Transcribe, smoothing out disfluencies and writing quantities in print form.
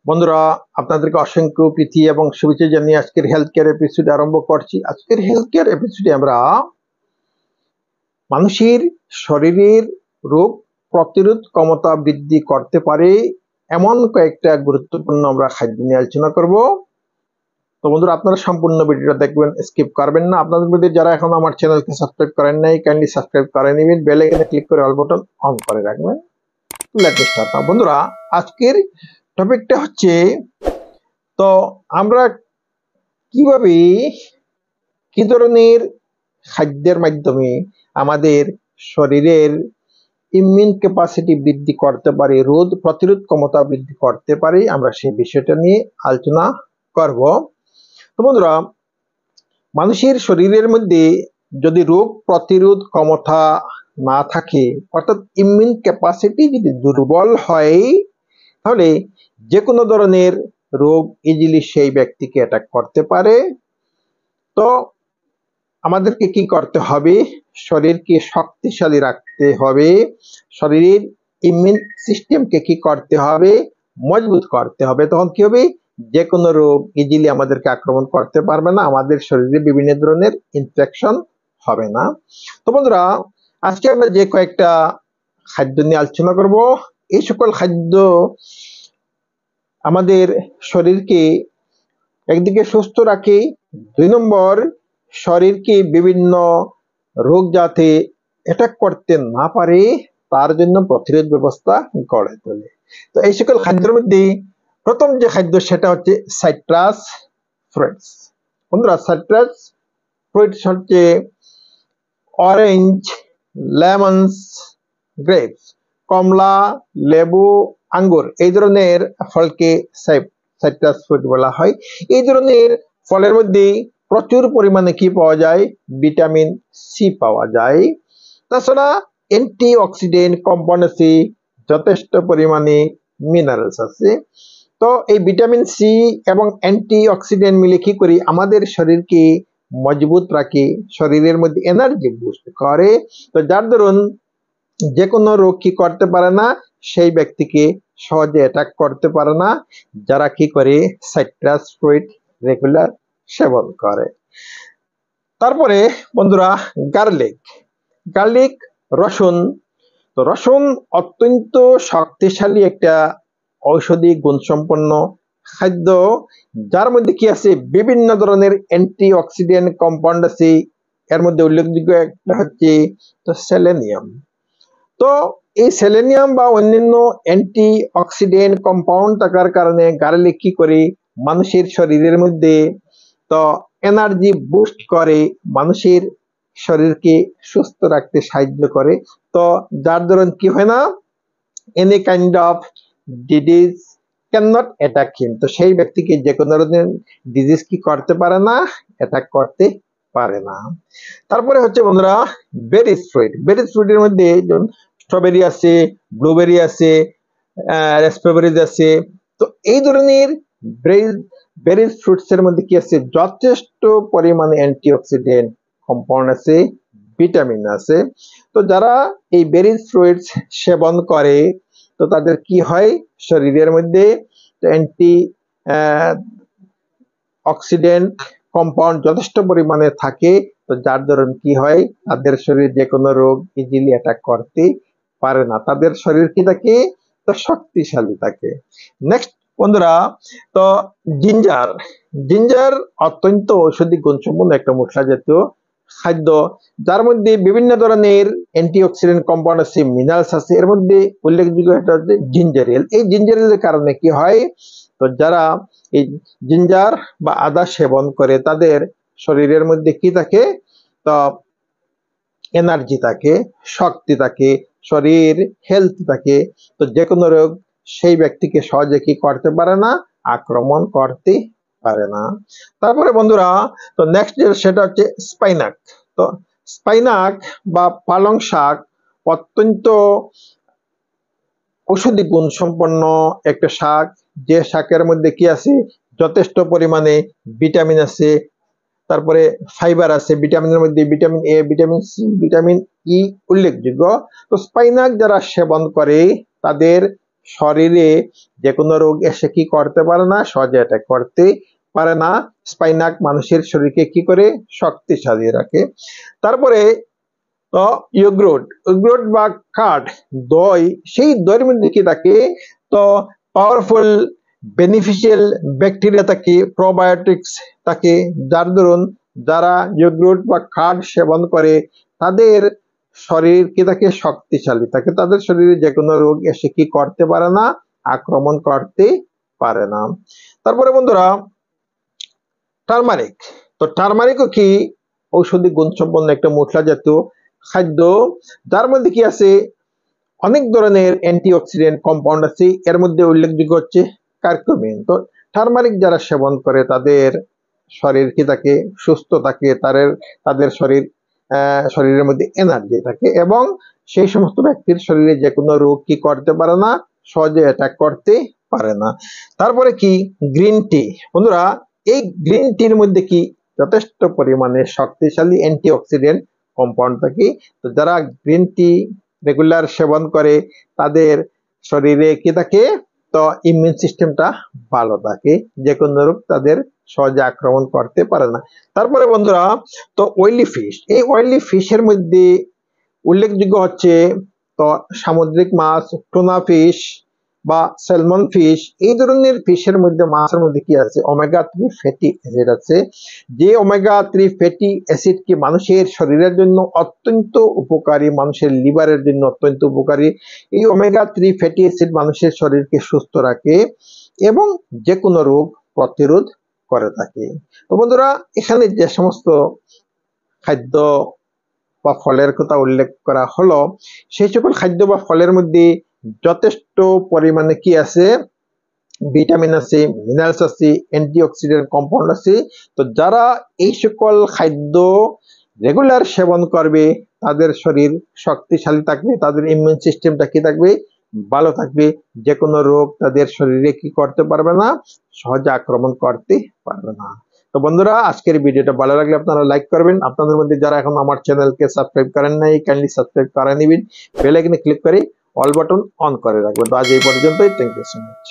বন্ধুরা, আপনাদেরকে অসংখ্য প্রীতি এবং শুভেচ্ছা জানিয়ে আজকের হেলথ কেয়ার এপিসোড আরম্ভ করছি। আজকের হেলথ কেয়ার এপিসোডে আমরা মানুষের শরীরের রোগ প্রতিরোধ ক্ষমতা বৃদ্ধি করতে পারে এমন কয়েকটা গুরুত্বপূর্ণ আমরা খাদ্য নিয়ে আলোচনা করব। তো বন্ধুরা, আপনারা সম্পূর্ণ ভিডিওটা দেখবেন, স্কিপ করবেন না। আপনাদের মধ্যে যারা এখন আমার চ্যানেলকে সাবস্ক্রাইব করেন নাই, কাইন্ডলি সাবস্ক্রাইব করে নেবেন, বেল আইকনে ক্লিক করে অল বাটন অন করে রাখবেন। Let's start. বন্ধুরা, আজকের টপিকটা হচ্ছে, তো আমরা কিভাবে কি ধরনের খাদ্যের মাধ্যমে আমাদের শরীরের ইমিউন ক্যাপাসিটি বৃদ্ধি করতে পারি, রোগ প্রতিরোধ ক্ষমতা বৃদ্ধি করতে পারি, আমরা সেই বিষয়টা নিয়ে আলোচনা করব। তো বন্ধুরা, মানুষের শরীরের মধ্যে যদি রোগ প্রতিরোধ ক্ষমতা না থাকে, অর্থাৎ ইমিউন ক্যাপাসিটি যদি দুর্বল হয়, তাহলে যে কোনো ধরনের রোগ ইজিলি সেই ব্যক্তিকে অ্যাটাক করতে পারে। তো আমাদেরকে কি করতে হবে? শরীরকে শক্তিশালী রাখতে হবে, শরীরের ইমিউন সিস্টেমকে কি করতে হবে? মজবুত করতে হবে। তখন কি হবে? যে কোনো রোগ ইজিলি আমাদেরকে আক্রমণ করতে পারবে না, আমাদের শরীরে বিভিন্ন ধরনের ইনফেকশন হবে না। তো বন্ধুরা, আজকে আমরা যে কয়েকটা খাদ্য নিয়ে আলোচনা করব, এই সকল খাদ্য আমাদের শরীরকে একদিকে সুস্থ রাখে, 2 নম্বর শরীরকে বিভিন্ন রোগ যাতে অ্যাটাক করতে না পারে তার জন্য প্রতিরোধ ব্যবস্থা গড়ে তোলে। তো এই সকল খাদ্যের মধ্যে প্রথম যে খাদ্য সেটা হচ্ছে সাইট্রাস ফ্রুটস। বন্ধুরা, সাইট্রাস ফ্রুটস হচ্ছে অরেঞ্জ, লেমনস, গ্রেপস, কমলা, লেবু, আঙ্গুর, এই ধরনের ফলকে সাইট্রাস ফ্রুট বলা হয়। এই ধরনের ফলের মধ্যে প্রচুর পরিমাণে কি পাওয়া যায়? ভিটামিন সি পাওয়া যায়। তাছাড়া অ্যান্টিঅক্সিডেন্ট কম্পাউন্ড আছে, যথেষ্ট পরিমাণে মিনারেলস আছে। তো এই ভিটামিন সি এবং অ্যান্টিঅক্সিডেন্ট মিলে কি করি? আমাদের শরীরকে মজবুত রাখে, শরীরের মধ্যে এনার্জি বুস্ট করে। তো যার দরুন যে কোনো রোগ কি করতে পারে না, সেই ব্যক্তিকে সহজে অ্যাটাক করতে পারে না, যারা কি করে সাইট্রাস ফ্রুট রেগুলার সেবন করে। তারপরে বন্ধুরা, গার্লিক, রসুন। তো রসুন অত্যন্ত শক্তিশালী একটা ঔষধি গুণসম্পন্ন খাদ্য, যার মধ্যে কি আছে? বিভিন্ন ধরনের অ্যান্টিঅক্সিডেন্ট কম্পাউন্ড আছে। এর মধ্যে উল্লেখযোগ্য একটা হচ্ছে তো সেলেনিয়াম। তো এই সেলেনিয়াম বা অন্যান্য অ্যান্টিঅক্সিডেন্ট কম্পাউন্ড থাকার কারণে গার্লিক কি করে? মানুষের শরীরের মধ্যে তো এনার্জি বুস্ট করে, মানুষের শরীরকে সুস্থ রাখতে সাহায্য করে। তো যার দরুন কি হয় না, any kind of disease can not attack him. তো সেই ব্যক্তিকে যে কোনো ধরনের ডিজিজ কি করতে পারে না, অ্যাটাক করতে পারে না। তারপরে হচ্ছে বন্ধুরা বেরিজ ফ্রুটের মধ্যে যেমন স্ট্রবেরি আছে, ব্লুবেরি আছে, রাসপেরিজ আছে। তো এই ধরনের বেরিজ ফ্রুটস এর মধ্যে কি আছে? যথেষ্ট পরিমাণে অ্যান্টিঅক্সিডেন্ট কম্পাউন্ড আছে, ভিটামিন আছে। তো যারা এই বেরিজ ফ্রুটস সেবন করে, তো তাদের কি হয়? শরীরের মধ্যে অ্যান্টি অক্সিডেন্ট কম্পাউন্ড যথেষ্ট পরিমাণে থাকে। তো যার দরুন কি হয়? তাদের শরীর যে কোনো রোগ ইজিলি অ্যাটাক করতে পারে না, তাদের শরীর কি থাকে? তো শক্তিশালী থাকে। নেক্সট বন্ধুরা, তো জিঞ্জার অত্যন্ত ঔষধি গুণসম্পন্ন একটা মশলা জাতীয় খাদ্য, যার মধ্যে বিভিন্ন ধরনের অ্যান্টিঅক্সিডেন্ট কম্পাউন্ড আছে, মিনারেলস আছে। এর মধ্যে উল্লেখযোগ্য একটা হচ্ছে জিঞ্জার এল। এই জিঞ্জার এলের কারণে কি হয়? তো যারা এই জিঞ্জার বা আদা সেবন করে, তাদের শরীরের মধ্যে কি থাকে? তো এনার্জি থাকে, শক্তি থাকে, শরীর হেলথ থাকে। তো যে কোনো রোগ সেই ব্যক্তিকে সহজে কি করতে পারে না, আক্রমণ করতে পারে না। তারপরে বন্ধুরা, তো নেক্সট সেটা হচ্ছে স্পাইনাক। তো স্পাইনাক বা পালং শাক অত্যন্ত ঔষধি গুণ সম্পন্ন একটা শাক, যে শাকের মধ্যে কি আছে? যথেষ্ট পরিমাণে ভিটামিন আছে, তারপরে ফাইবার আছে। ভিটামিনের মধ্যে vitamin A, vitamin C, vitamin E উল্লেখযোগ্য। তো স্পাইনাক যারা সেবন করে, তাদের শরীরে যে কোনো রোগ এসে কি করতে পারে না, সহজে অ্যাটাক করতে পারে না। স্পাইনাক মানুষের শরীরকে কি করে, শক্তিশালী রাখে। তারপরে তো ইয়োগurt বা কার্ড, দই, সেই দইয়ের মধ্যে কি থাকে, তো পাওয়ারফুল বেনিফিশিয়াল ব্যাকটেরিয়া থাকে, প্রোবায়োটিক্স থাকে, যার দরুন যারা ইয়োগurt বা কার্ড সেবন করে তাদের শরীর কি থাকে, শক্তিশালী থাকে। তাদের শরীরে যে কোনো রোগ এসে কি করতে পারে না, আক্রমণ করতে পারে না। তারপরে বন্ধুরা টারমারিক, তো টারমারিকও কি ঔষধি গুণসম্পন্ন একটা মশলা জাতীয় খাদ্য, যার মধ্যে কি আছে অনেক ধরনের অ্যান্টিঅক্সিডেন্ট কম্পাউন্ড আছে। এর মধ্যে উল্লেখযোগ্য হচ্ছে কার্কুমিন। তো টারমারিক যারা সেবন করে তাদের শরীর কি থাকে, সুস্থ থাকে, তাদের শরীরের মধ্যে এনার্জি থাকে এবং সেই সমস্ত ব্যক্তির শরীরে যে কোনো রোগ কি করতে পারে না, সহজে অ্যাটাক করতে পারে না। তারপরে কি গ্রিন টি। বন্ধুরা এই গ্রিন টির মধ্যে কি যথেষ্ট পরিমাণে শক্তিশালী অ্যান্টিঅক্সিডেন্ট কম্পাউন্ড থাকে। তো যারা গ্রিন টি রেগুলার সেবন করে তাদের শরীরে কি থাকে, তো ইমিউন সিস্টেমটা ভালো থাকে, যে কোনো রোগ তাদের সহজে আক্রমণ করতে পারে না। তারপরে বন্ধুরা তো অয়েলি ফিশ, এই অয়েলি ফিশের মধ্যে উল্লেখযোগ্য হচ্ছে তো সামুদ্রিক মাছ, টুনা ফিশ বা স্যালমন ফিশ। এই ধরনের ফিশের মধ্যে, মাছের মধ্যে কি আছে, ওমেগা 3 ফ্যাটি অ্যাসিড আছে। যে ওমেগা 3 ফ্যাটি অ্যাসিড কি মানুষের শরীরের জন্য অত্যন্ত উপকারী, মানুষের লিভারের জন্য অত্যন্ত উপকারী। এই ওমেগা 3 ফ্যাটি অ্যাসিড মানুষের শরীরকে সুস্থ রাখে এবং যে কোনো রোগ প্রতিরোধ করে থাকে। তো বন্ধুরা এখানে যে সমস্ত খাদ্য বা ফলের কথা উল্লেখ করা হলো, সেই সকল খাদ্য বা ফলের মধ্যে যথেষ্ট পরিমাণে কি আছে, ভিটামিন আছে, মিনারেলস আছে, অ্যান্টিঅক্সিডেন্ট কম্পাউন্ড আছে। তো যারা এই সকল খাদ্য রেগুলার সেবন করবে তাদের শরীর শক্তিশালী থাকবে, তাদের ইমিউন সিস্টেমটা কি থাকবে, ভালো থাকবে, যে কোনো রোগ তাদের শরীরে কি করতে পারবে না, সহজে আক্রমণ করতে পারবে না। তো বন্ধুরা আজকের ভিডিওটা ভালো লাগলে আপনারা লাইক করবেন। আপনাদের মধ্যে যারা এখন আমার চ্যানেলকে সাবস্ক্রাইব করেন নাই, কাইন্ডলি সাবস্ক্রাইব করে নেবেন, বেল আইকনে ক্লিক করে অল বাটন অন করে রাখবেন। তো আজ এই পর্যন্তই, থ্যাংক ইউ সো মাচ।